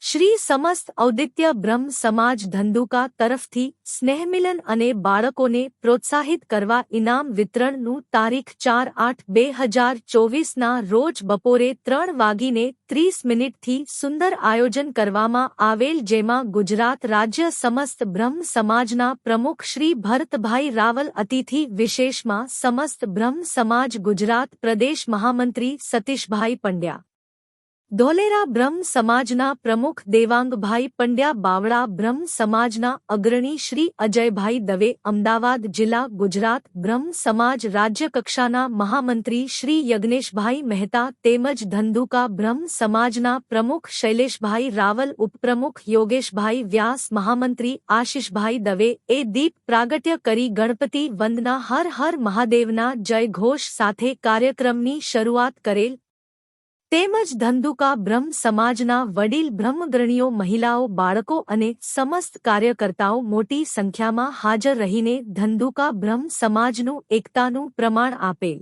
શ્રી સમસ્ત ઔદિત્ય બ્રહ્મ સમાજ ધંધુકા તરફથી સ્નેહમિલન અને બાળકોને પ્રોત્સાહિત કરવા ઇનામ વિતરણનું તારીખ 4/8/2024ના રોજ બપોરે 3:30 સુંદર આયોજન કરવામાં આવેલ, જેમાં ગુજરાત રાજ્ય સમસ્ત બ્રહ્મ સમાજના પ્રમુખ શ્રી ભરતભાઈ રાવલ, અતિથિ વિશેષમાં સમસ્ત બ્રહ્મ સમાજ ગુજરાત પ્રદેશ મહામંત્રી સતીશભાઈ પંડ્યા, ધોલેરા બ્રહ્મ સમાજના પ્રમુખ દેવાંગભાઈ પંડ્યા, બાવળા બ્રહ્મ સમાજના અગ્રણી શ્રી અજયભાઈ દવે, અમદાવાદ જિલ્લા ગુજરાત બ્રહ્મ સમાજ રાજ્યકક્ષાના મહામંત્રી શ્રી યજ્ઞેશભાઈ મહેતા તેમજ ધંધુકા બ્રહ્મ સમાજના પ્રમુખ શૈલેષભાઈ રાવલ, ઉપપ્રમુખ યોગેશભાઈ વ્યાસ, મહામંત્રી આશિષભાઈ દવે એ દીપ પ્રાગટ્ય કરી ગણપતિ વંદના હર હર મહાદેવના જય ઘોષ સાથે કાર્યક્રમની શરૂઆત કરેલ, તેમજ ધંધુકા બ્રહ્મ સમાજના વડીલ બ્રહ્મગ્રણીઓ, મહિલાઓ, બાળકો અને સમસ્ત કાર્યકર્તાઓ મોટી સંખ્યામાં હાજર રહીને ધંધુકા બ્રહ્મ સમાજનું એકતાનું પ્રમાણ આપેલ.